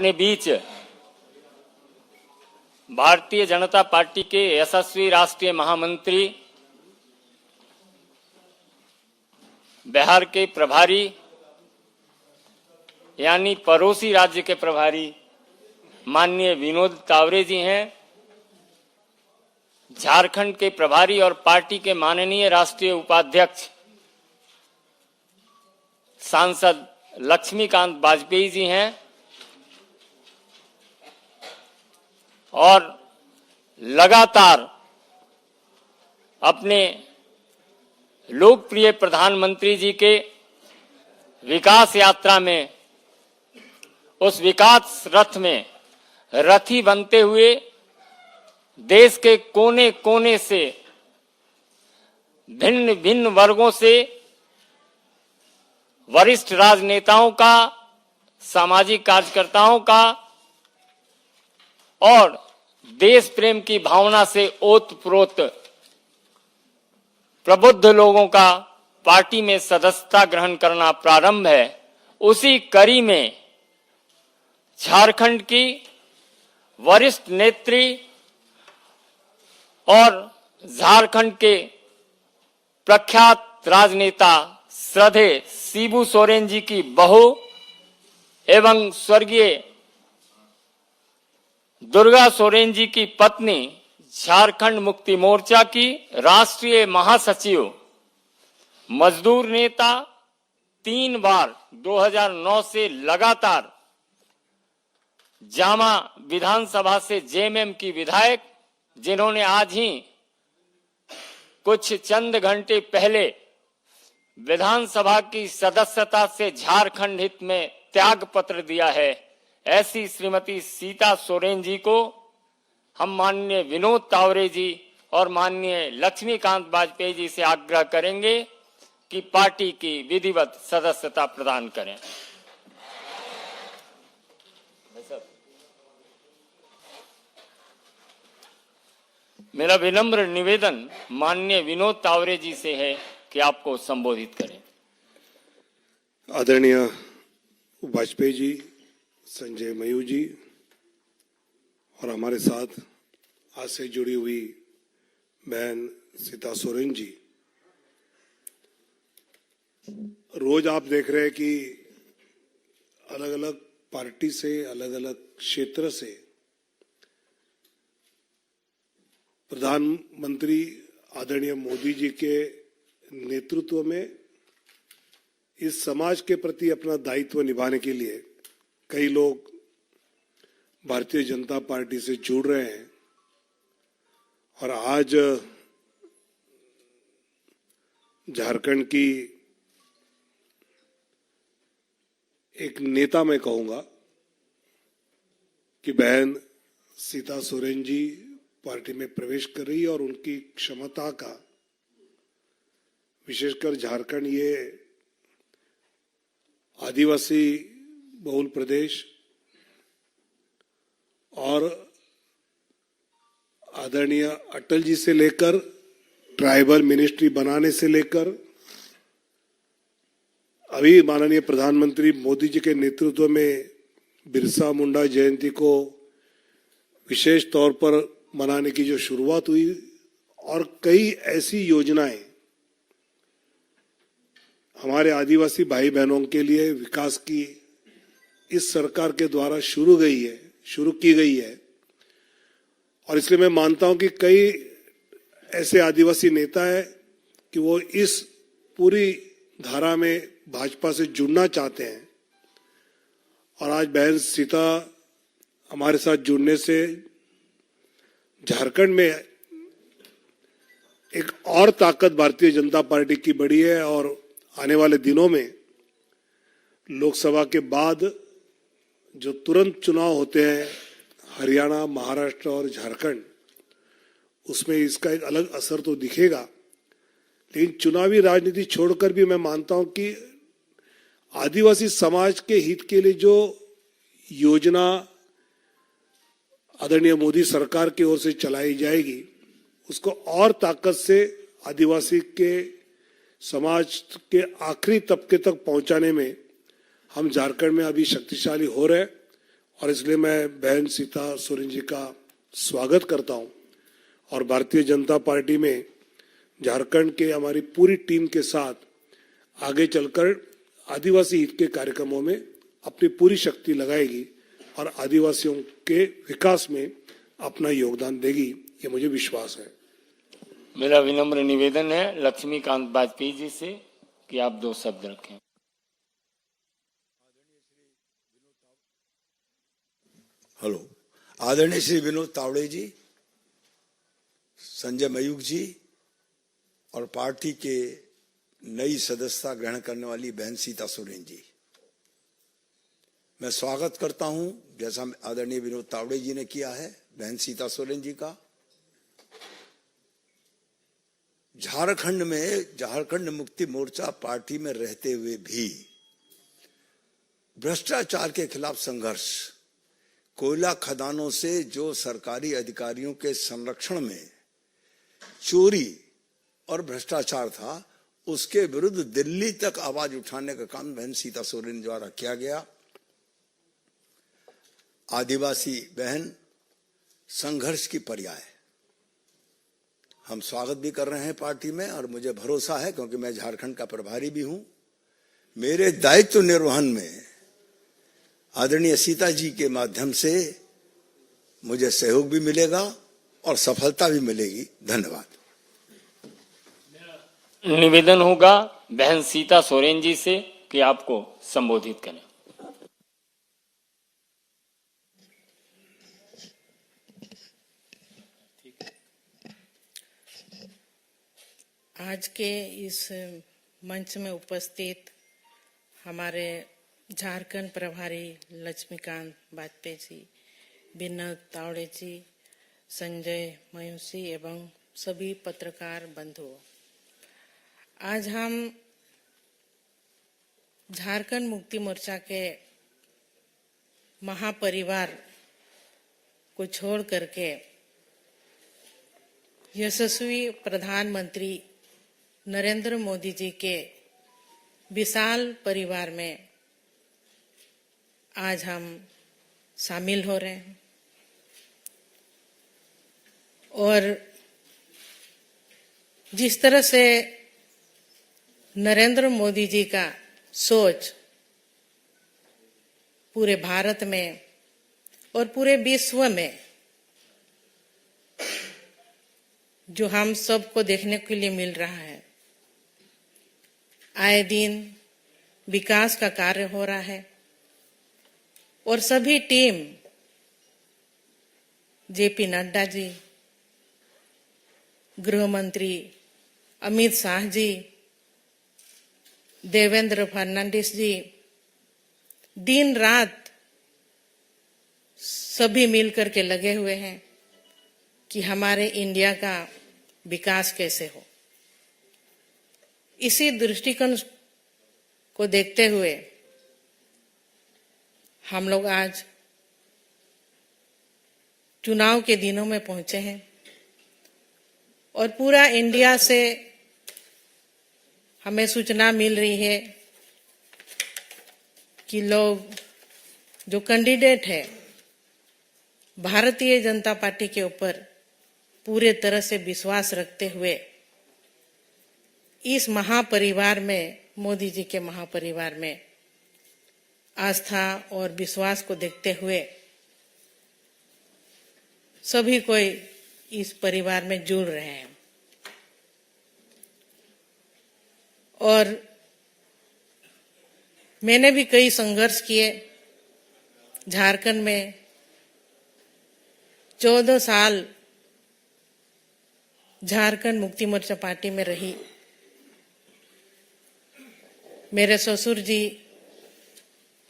अपने बीच भारतीय जनता पार्टी के यशस्वी राष्ट्रीय महामंत्री, बिहार के प्रभारी यानी पड़ोसी राज्य के प्रभारी माननीय विनोद तावरे जी हैं, झारखंड के प्रभारी और पार्टी के माननीय राष्ट्रीय उपाध्यक्ष सांसद लक्ष्मीकांत वाजपेयी जी हैं और लगातार अपने लोकप्रिय प्रधानमंत्री जी के विकास यात्रा में, उस विकास रथ में रथी बनते हुए देश के कोने कोने से भिन्न भिन्न वर्गों से वरिष्ठ राजनेताओं का, सामाजिक कार्यकर्ताओं का और देश प्रेम की भावना से ओतप्रोत प्रबुद्ध लोगों का पार्टी में सदस्यता ग्रहण करना प्रारंभ है। उसी कड़ी में झारखंड की वरिष्ठ नेत्री और झारखंड के प्रख्यात राजनेता श्रद्धेय शिबू सोरेन जी की बहू एवं स्वर्गीय दुर्गा सोरेन जी की पत्नी, झारखंड मुक्ति मोर्चा की राष्ट्रीय महासचिव, मजदूर नेता, 3 बार 2009 से लगातार जामा विधानसभा से जेएमएम की विधायक, जिन्होंने आज ही कुछ चंद घंटे पहले विधानसभा की सदस्यता से झारखंड हित में त्याग पत्र दिया है, ऐसी श्रीमती सीता सोरेन जी को हम माननीय विनोद तावरे जी और माननीय लक्ष्मीकांत वाजपेयी जी से आग्रह करेंगे कि पार्टी की विधिवत सदस्यता प्रदान करें। मेरा विनम्र निवेदन माननीय विनोद तावरे जी से है कि आपको संबोधित करें। आदरणीय वाजपेयी जी, संजय मयूर जी और हमारे साथ आज से जुड़ी हुई बहन सीता सोरेन जी, रोज आप देख रहे हैं कि अलग अलग पार्टी से, अलग अलग क्षेत्र से प्रधानमंत्री आदरणीय मोदी जी के नेतृत्व में इस समाज के प्रति अपना दायित्व निभाने के लिए कई लोग भारतीय जनता पार्टी से जुड़ रहे हैं और आज झारखंड की एक नेता मैं कहूंगा कि बहन सीता सोरेन जी पार्टी में प्रवेश कर रही है और उनकी क्षमता का, विशेषकर झारखंड ये आदिवासी बहुल प्रदेश और आदरणीय अटल जी से लेकर ट्राइबल मिनिस्ट्री बनाने से लेकर अभी माननीय प्रधानमंत्री मोदी जी के नेतृत्व में बिरसा मुंडा जयंती को विशेष तौर पर मनाने की जो शुरुआत हुई और कई ऐसी योजनाएं हमारे आदिवासी भाई बहनों के लिए विकास की इस सरकार के द्वारा शुरू की गई है और इसलिए मैं मानता हूं कि कई ऐसे आदिवासी नेता हैं कि वो इस पूरी धारा में भाजपा से जुड़ना चाहते हैं और आज बहन सीता हमारे साथ जुड़ने से झारखंड में एक और ताकत भारतीय जनता पार्टी की बढ़ी है और आने वाले दिनों में लोकसभा के बाद जो तुरंत चुनाव होते हैं हरियाणा, महाराष्ट्र और झारखंड, उसमें इसका एक अलग असर तो दिखेगा, लेकिन चुनावी राजनीति छोड़कर भी मैं मानता हूं कि आदिवासी समाज के हित के लिए जो योजना आदरणीय मोदी सरकार की ओर से चलाई जाएगी उसको और ताकत से आदिवासी के समाज के आखिरी तबके तक पहुंचाने में हम झारखंड में अभी शक्तिशाली हो रहे हैं और इसलिए मैं बहन सीता सोरेन जी का स्वागत करता हूं और भारतीय जनता पार्टी में झारखंड के हमारी पूरी टीम के साथ आगे चलकर आदिवासी हित के कार्यक्रमों में अपनी पूरी शक्ति लगाएगी और आदिवासियों के विकास में अपना योगदान देगी, ये मुझे विश्वास है। मेरा विनम्र निवेदन है लक्ष्मीकांत वाजपेयी जी से कि आप 2 शब्द रखें। हेलो, आदरणीय श्री विनोद तावड़े जी, संजय मयूख जी और पार्टी के नई सदस्यता ग्रहण करने वाली बहन सीता सोरेन जी, मैं स्वागत करता हूं जैसा आदरणीय विनोद तावड़े जी ने किया है बहन सीता सोरेन जी का। झारखंड में झारखंड मुक्ति मोर्चा पार्टी में रहते हुए भी भ्रष्टाचार के खिलाफ संघर्ष, कोयला खदानों से जो सरकारी अधिकारियों के संरक्षण में चोरी और भ्रष्टाचार था, उसके विरुद्ध दिल्ली तक आवाज उठाने का काम बहन सीता सोरेन द्वारा किया गया। आदिवासी बहन संघर्ष की पर्याय, हम स्वागत भी कर रहे हैं पार्टी में और मुझे भरोसा है, क्योंकि मैं झारखंड का प्रभारी भी हूं, मेरे दायित्व निर्वहन में आदरणीय सीता जी के माध्यम से मुझे सहयोग भी मिलेगा और सफलता भी मिलेगी। धन्यवाद। निवेदन होगा बहन सीता सोरेन जी से कि आपको संबोधित करें। आज के इस मंच में उपस्थित हमारे झारखंड प्रभारी लक्ष्मीकांत वाजपेयी जी, विनोद तावड़े जी, संजय मयूसी एवं सभी पत्रकार बंधुओं, आज हम झारखंड मुक्ति मोर्चा के महापरिवार को छोड़ करके यशस्वी प्रधानमंत्री नरेंद्र मोदी जी के विशाल परिवार में आज हम शामिल हो रहे हैं और जिस तरह से नरेंद्र मोदी जी का सोच पूरे भारत में और पूरे विश्व में जो हम सबको देखने के लिए मिल रहा है, आए दिन विकास का कार्य हो रहा है और सभी टीम जेपी नड्डा जी, गृह मंत्री अमित शाह जी, देवेंद्र फर्नांडिस जी, दिन रात सभी मिलकर के लगे हुए हैं कि हमारे इंडिया का विकास कैसे हो। इसी दृष्टिकोण को देखते हुए हम लोग आज चुनाव के दिनों में पहुंचे हैं और पूरा इंडिया से हमें सूचना मिल रही है कि लोग जो कैंडिडेट है भारतीय जनता पार्टी के ऊपर पूरे तरह से विश्वास रखते हुए इस महापरिवार में, मोदी जी के महापरिवार में आस्था और विश्वास को देखते हुए सभी कोई इस परिवार में जुड़ रहे हैं। और मैंने भी कई संघर्ष किए। झारखंड में 14 साल झारखंड मुक्ति मोर्चा पार्टी में रही। मेरे ससुर जी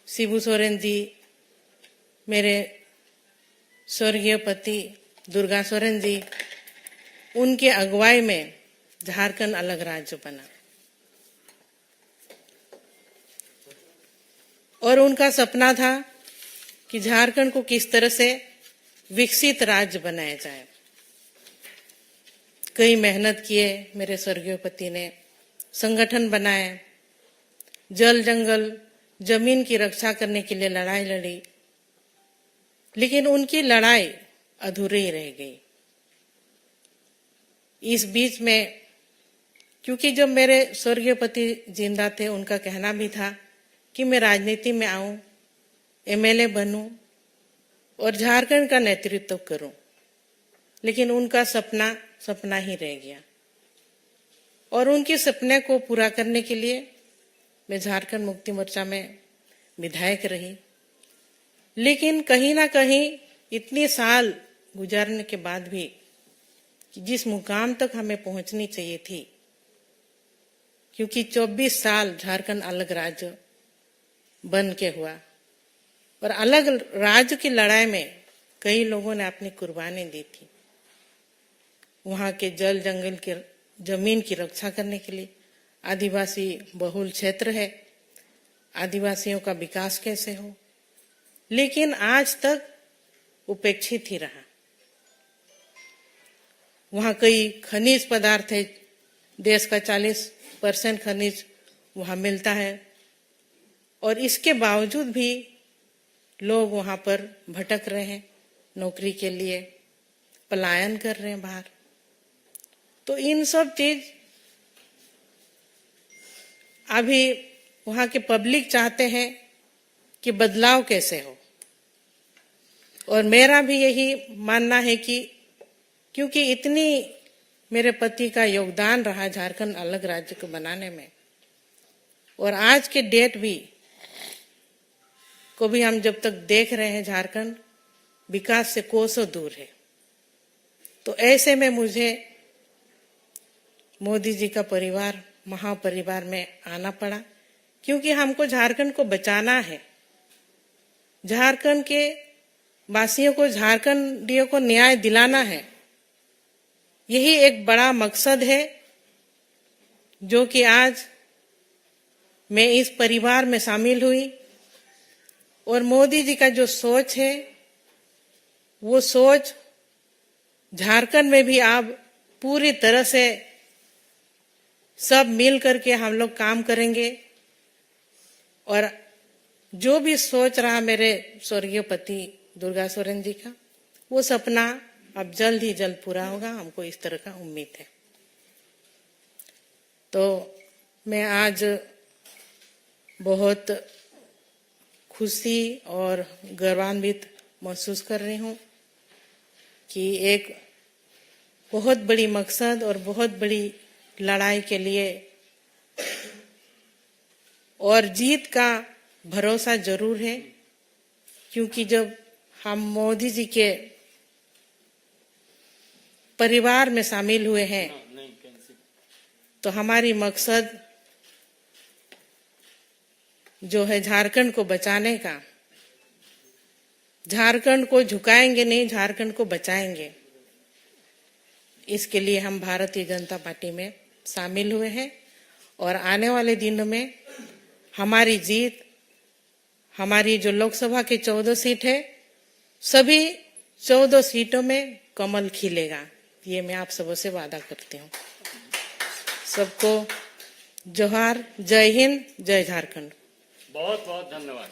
शिबू सोरेन जी, मेरे स्वर्गीय पति दुर्गा सोरेन जी, उनके अगुवाई में झारखंड अलग राज्य बना और उनका सपना था कि झारखंड को किस तरह से विकसित राज्य बनाया जाए। कई मेहनत किए मेरे स्वर्गीय पति ने, संगठन बनाए, जल जंगल जमीन की रक्षा करने के लिए लड़ाई लड़ी लेकिन उनकी लड़ाई अधूरी रह गई। इस बीच में क्योंकि जब मेरे स्वर्गीय पति जिंदा थे, उनका कहना भी था कि मैं राजनीति में आऊं, एमएलए बनूं और झारखंड का नेतृत्व करूं, लेकिन उनका सपना सपना ही रह गया। और उनके सपने को पूरा करने के लिए मैं झारखंड मुक्ति मोर्चा में विधायक रही। लेकिन कहीं ना कहीं इतने साल गुजारने के बाद भी कि जिस मुकाम तक हमें पहुंचनी चाहिए थी, क्योंकि 24 साल झारखंड अलग राज्य बन के हुआ और अलग राज्य की लड़ाई में कई लोगों ने अपनी कुर्बानी दी थी। वहां के जल जंगल की जमीन की रक्षा करने के लिए, आदिवासी बहुल क्षेत्र है, आदिवासियों का विकास कैसे हो, लेकिन आज तक उपेक्षित ही रहा। वहां कई खनिज पदार्थ है, देश का 40% खनिज वहां मिलता है, और इसके बावजूद भी लोग वहां पर भटक रहे हैं, नौकरी के लिए पलायन कर रहे हैं बाहर। तो इन सब चीज अभी वहां के पब्लिक चाहते हैं कि बदलाव कैसे हो, और मेरा भी यही मानना है कि क्योंकि इतनी मेरे पति का योगदान रहा झारखंड अलग राज्य को बनाने में, और आज के डेट भी को भी हम जब तक देख रहे हैं झारखंड विकास से कोसों दूर है, तो ऐसे में मुझे मोदी जी का परिवार, महापरिवार में आना पड़ा, क्योंकि हमको झारखंड को बचाना है। झारखंड के वासियों को, झारखंडियों को न्याय दिलाना है। यही एक बड़ा मकसद है जो कि आज मैं इस परिवार में शामिल हुई, और मोदी जी का जो सोच है वो सोच झारखंड में भी अब पूरी तरह से सब मिल करके हम लोग काम करेंगे। और जो भी सोच रहा मेरे स्वर्गीय पति दुर्गा सोरेन जी का, वो सपना अब जल्द ही जल्द पूरा होगा, हमको इस तरह का उम्मीद है। तो मैं आज बहुत खुशी और गौरवान्वित महसूस कर रही हूँ कि एक बहुत बड़ी मकसद और बहुत बड़ी लड़ाई के लिए, और जीत का भरोसा जरूर है, क्योंकि जब हम मोदी जी के परिवार में शामिल हुए हैं तो हमारी मकसद जो है झारखंड को बचाने का, झारखंड को झुकाएंगे नहीं, झारखंड को बचाएंगे। इसके लिए हम भारतीय जनता पार्टी में शामिल हुए हैं, और आने वाले दिनों में हमारी जीत, हमारी जो लोकसभा की 14 सीट है, सभी 14 सीटों में कमल खिलेगा, ये मैं आप सबों से वादा करती हूँ। सबको जोहार, जय हिंद, जय झारखंड। बहुत बहुत धन्यवाद।